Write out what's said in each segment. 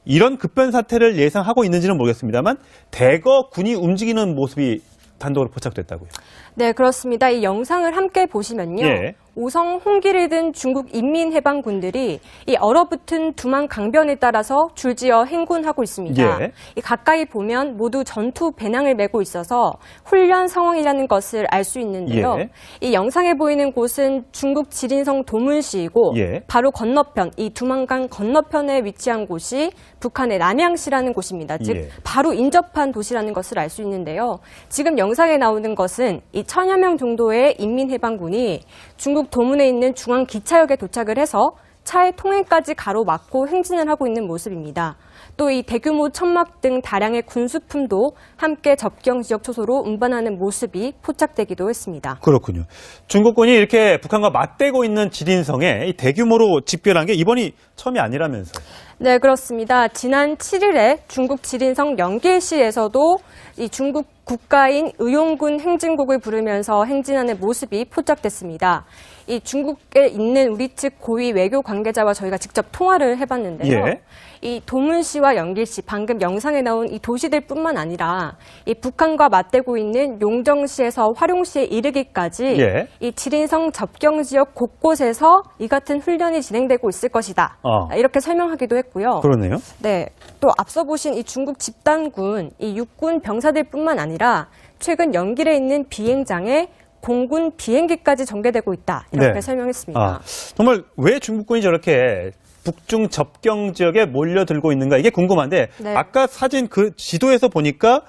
이런 급변 사태를 예상하고 있는지는 모르겠습니다만 대거 군이 움직이는 모습이 단독으로 포착됐다고요. 네, 그렇습니다. 이 영상을 함께 보시면요. 예. 오성 홍기를 든 중국 인민해방군들이 이 얼어붙은 두만 강변에 따라서 줄지어 행군하고 있습니다. 예. 이 가까이 보면 모두 전투 배낭을 메고 있어서 훈련 상황이라는 것을 알 수 있는데요. 예. 이 영상에 보이는 곳은 중국 지린성 도문시이고 예. 바로 건너편, 이 두만강 건너편에 위치한 곳이 북한의 남양시라는 곳입니다. 즉 예. 바로 인접한 도시라는 것을 알 수 있는데요. 지금 영상에 나오는 것은 이 1000여 명 정도의 인민해방군이 중국 도문에 있는 중앙기차역에 도착을 해서 차의 통행까지 가로막고 행진을 하고 있는 모습입니다. 또 이 대규모 천막 등 다량의 군수품도 함께 접경 지역 초소로 운반하는 모습이 포착되기도 했습니다. 그렇군요. 중국군이 이렇게 북한과 맞대고 있는 지린성에 대규모로 집결한 게 이번이 처음이 아니라면서요. 네, 그렇습니다. 지난 7일에 중국 지린성 영길시에서도 이 중국 국가인 의용군 행진곡을 부르면서 행진하는 모습이 포착됐습니다. 이 중국에 있는 우리 측 고위 외교 관계자와 저희가 직접 통화를 해봤는데요. 예. 이 도문시와 영길시, 방금 영상에 나온 이 도시들뿐만 아니라 이 북한과 맞대고 있는 용정시에서 화룡시에 이르기까지 예. 이 지린성 접경 지역 곳곳에서 이 같은 훈련이 진행되고 있을 것이다. 이렇게 설명하기도 했고요. 그러네요. 네, 또 앞서 보신 이 중국 집단군, 이 육군 병사들뿐만 아니라 최근 연길에 있는 비행장에 공군 비행기까지 전개되고 있다. 이렇게 네. 설명했습니다. 정말 왜 중국군이 저렇게 북중 접경 지역에 몰려들고 있는가 이게 궁금한데 네. 아까 사진 그 지도에서 보니까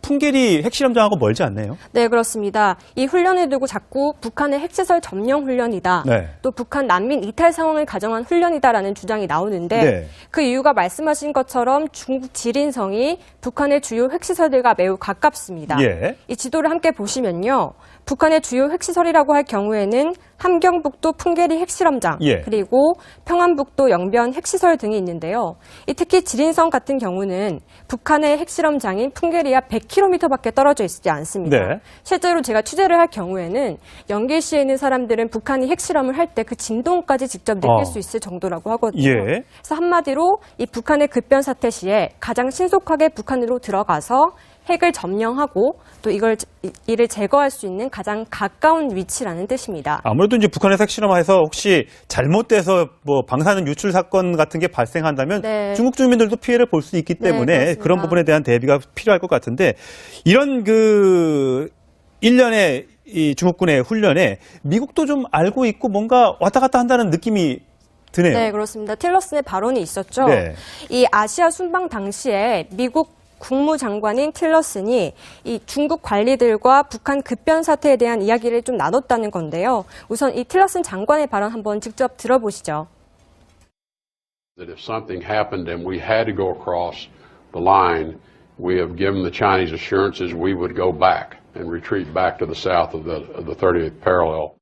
풍계리 핵실험장하고 멀지 않네요. 네, 그렇습니다. 이 훈련을 두고 자꾸 북한의 핵시설 점령 훈련이다. 네. 또 북한 난민 이탈 상황을 가정한 훈련이다라는 주장이 나오는데 네. 그 이유가 말씀하신 것처럼 중국 지린성이 북한의 주요 핵시설들과 매우 가깝습니다. 예. 이 지도를 함께 보시면요. 북한의 주요 핵시설이라고 할 경우에는 함경북도 풍계리 핵실험장, 예. 그리고 평안북도 영변 핵시설 등이 있는데요. 특히 지린성 같은 경우는 북한의 핵실험장인 풍계리와 100km밖에 떨어져 있지 않습니다. 네. 실제로 제가 취재를 할 경우에는 영길시에 있는 사람들은 북한이 핵실험을 할 때 그 진동까지 직접 느낄 수 있을 정도라고 하거든요. 예. 그래서 한마디로 이 북한의 급변 사태 시에 가장 신속하게 북한으로 들어가서 핵을 점령하고 또 이를 제거할 수 있는 가장 가까운 위치라는 뜻입니다. 아무래도 이제 북한에서 핵실험해서 혹시 잘못돼서 뭐 방사능 유출 사건 같은 게 발생한다면 네. 중국 주민들도 피해를 볼 수 있기 때문에 그렇습니다. 그런 부분에 대한 대비가 필요할 것 같은데 이런 그 일련의 이 중국군의 훈련에 미국도 좀 알고 있고 뭔가 왔다 갔다 한다는 느낌이 드네요. 네, 그렇습니다. 틸러슨의 발언이 있었죠. 네. 이 아시아 순방 당시에 미국 국무장관인 틸러슨이 이 중국 관리들과 북한 급변 사태에 대한 이야기를 좀 나눴다는 건데요. 우선 이 틸러슨 장관의 발언 한번 직접 들어보시죠. That if something happened and we had to go across the line, we have given the Chinese assurances we would go back and retreat back to the south of the 30th parallel.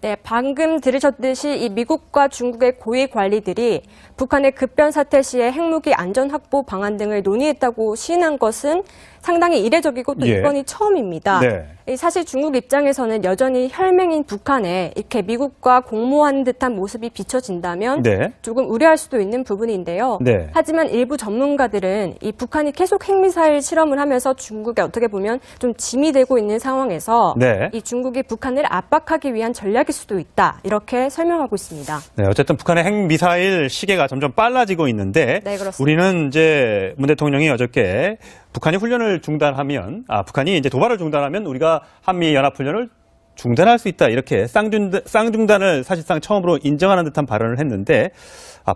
네, 방금 들으셨듯이 이 미국과 중국의 고위 관리들이 북한의 급변 사태 시에 핵무기 안전 확보 방안 등을 논의했다고 시인한 것은 상당히 이례적이고 또 예. 이번이 처음입니다. 네. 사실 중국 입장에서는 여전히 혈맹인 북한에 이렇게 미국과 공모하는 듯한 모습이 비춰진다면 네. 조금 우려할 수도 있는 부분인데요. 네. 하지만 일부 전문가들은 이 북한이 계속 핵미사일 실험을 하면서 중국에 어떻게 보면 좀 짐이 되고 있는 상황에서 네. 이 중국이 북한을 압박하기 위한 전략일 수도 있다. 이렇게 설명하고 있습니다. 네, 어쨌든 북한의 핵미사일 시계가 점점 빨라지고 있는데 네, 그렇습니다. 우리는 이제 문 대통령이 어저께 북한이 훈련을 중단하면 북한이 이제 도발을 중단하면 우리가 한미 연합 훈련을 중단할 수 있다 이렇게 쌍중단을 사실상 처음으로 인정하는 듯한 발언을 했는데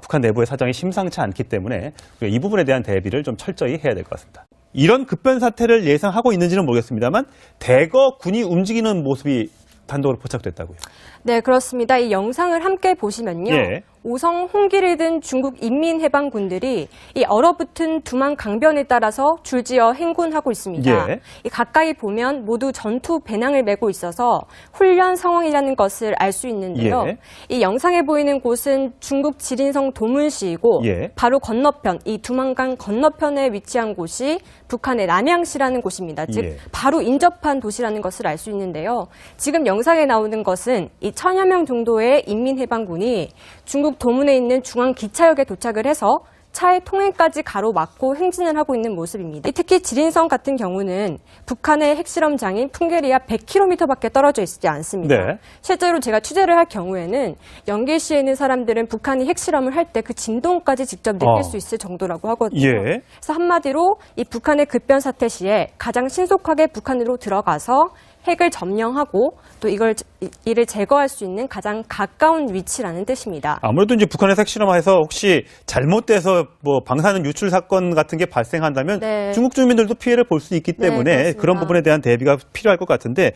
북한 내부의 사정이 심상치 않기 때문에 이 부분에 대한 대비를 좀 철저히 해야 될 것 같습니다. 이런 급변 사태를 예상하고 있는지는 모르겠습니다만 대거 군이 움직이는 모습이 단독으로 포착됐다고요. 네, 그렇습니다. 이 영상을 함께 보시면요. 예. 오성 홍기를 든 중국 인민해방군들이 이 얼어붙은 두만 강변에 따라서 줄지어 행군하고 있습니다. 예. 이 가까이 보면 모두 전투 배낭을 메고 있어서 훈련 상황이라는 것을 알 수 있는데요. 예. 이 영상에 보이는 곳은 중국 지린성 도문시이고 예. 바로 건너편, 이 두만강 건너편에 위치한 곳이 북한의 남양시라는 곳입니다. 즉 예. 바로 인접한 도시라는 것을 알 수 있는데요. 지금 영상에 나오는 것은 이 1000여 명 정도의 인민해방군이 중국 중국 도문에 있는 중앙 기차역에 도착을 해서 차의 통행까지 가로막고 행진을 하고 있는 모습입니다. 특히 지린성 같은 경우는 북한의 핵실험장인 풍계리와 100km밖에 떨어져 있지 않습니다. 네. 실제로 제가 취재를 할 경우에는 연길시에 있는 사람들은 북한이 핵실험을 할 때 그 진동까지 직접 느낄 수 있을 정도라고 하거든요. 예. 그래서 한마디로 이 북한의 급변 사태 시에 가장 신속하게 북한으로 들어가서 핵을 점령하고 또 이를 제거할 수 있는 가장 가까운 위치라는 뜻입니다. 아무래도 이제 북한에서 핵실험해서 혹시 잘못돼서 뭐 방사능 유출 사건 같은 게 발생한다면 네. 중국 주민들도 피해를 볼 수 있기 때문에 그렇습니다. 그런 부분에 대한 대비가 필요할 것 같은데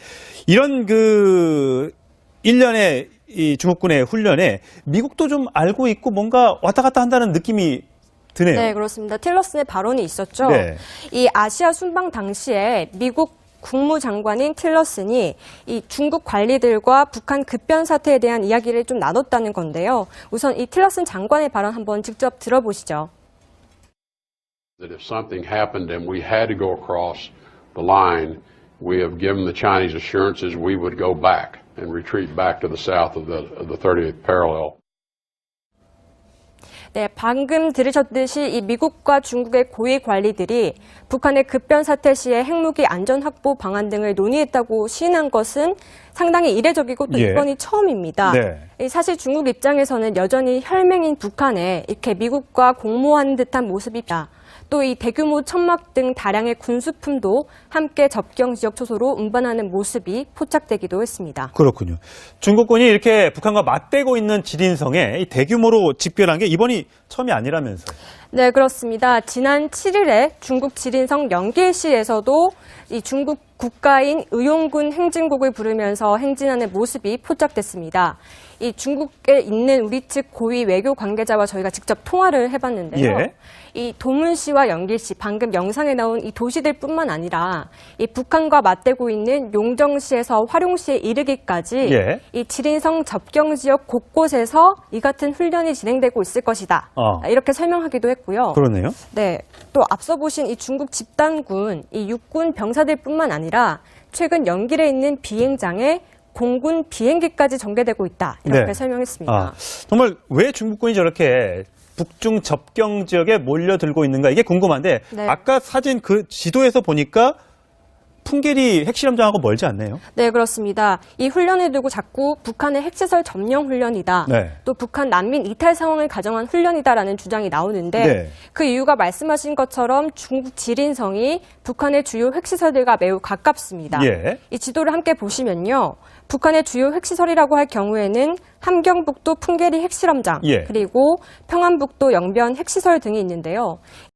이런 그 일련의 이 중국군의 훈련에 미국도 좀 알고 있고 뭔가 왔다 갔다 한다는 느낌이 드네요. 네, 그렇습니다. 틸러슨의 발언이 있었죠. 네. 이 아시아 순방 당시에 미국 국무장관인 틸러슨이 이 중국 관리들과 북한 급변 사태에 대한 이야기를 좀 나눴다는 건데요. 우선 이 틸러슨 장관의 발언 한번 직접 들어보시죠. That if something happened and we had to go across the line, we have given the Chinese assurances we would go back and retreat back to the south of the 30th parallel. 네, 방금 들으셨듯이 이 미국과 중국의 고위 관리들이 북한의 급변 사태 시에 핵무기 안전 확보 방안 등을 논의했다고 시인한 것은 상당히 이례적이고 또 예. 이번이 처음입니다. 네. 사실 중국 입장에서는 여전히 혈맹인 북한에 이렇게 미국과 공모하는 듯한 모습이다. 또 이 대규모 천막 등 다량의 군수품도 함께 접경 지역 초소로 운반하는 모습이 포착되기도 했습니다. 그렇군요. 중국군이 이렇게 북한과 맞대고 있는 지린성에 이 대규모로 집결한 게 이번이 처음이 아니라면서요. 네, 그렇습니다. 지난 7일에 중국 지린성 연길시에서도 이 중국 국가인 의용군 행진곡을 부르면서 행진하는 모습이 포착됐습니다. 이 중국에 있는 우리 측 고위 외교 관계자와 저희가 직접 통화를 해봤는데요. 예. 이 도문시와 연길시, 방금 영상에 나온 이 도시들뿐만 아니라 이 북한과 맞대고 있는 용정시에서 화룡시에 이르기까지 예. 이 지린성 접경 지역 곳곳에서 이 같은 훈련이 진행되고 있을 것이다. 이렇게 설명하기도 했고요. 그러네요. 네, 또 앞서 보신 이 중국 집단군, 이 육군 병사들뿐만 아니라 최근 연길에 있는 비행장에 공군 비행기까지 전개되고 있다. 이렇게 네. 설명했습니다. 정말 왜 중국군이 저렇게 북중 접경 지역에 몰려들고 있는가 이게 궁금한데 네. 아까 사진 그 지도에서 보니까 풍계리 핵실험장하고 멀지 않네요. 네, 그렇습니다. 이 훈련을 두고 자꾸 북한의 핵시설 점령 훈련이다. 네. 또 북한 난민 이탈 상황을 가정한 훈련이다라는 주장이 나오는데 네. 그 이유가 말씀하신 것처럼 중국 지린성이 북한의 주요 핵시설들과 매우 가깝습니다. 예. 이 지도를 함께 보시면요. 북한의 주요 핵시설이라고 할 경우에는 함경북도 풍계리 핵실험장, 예. 그리고 평안북도 영변 핵시설 등이 있는데요.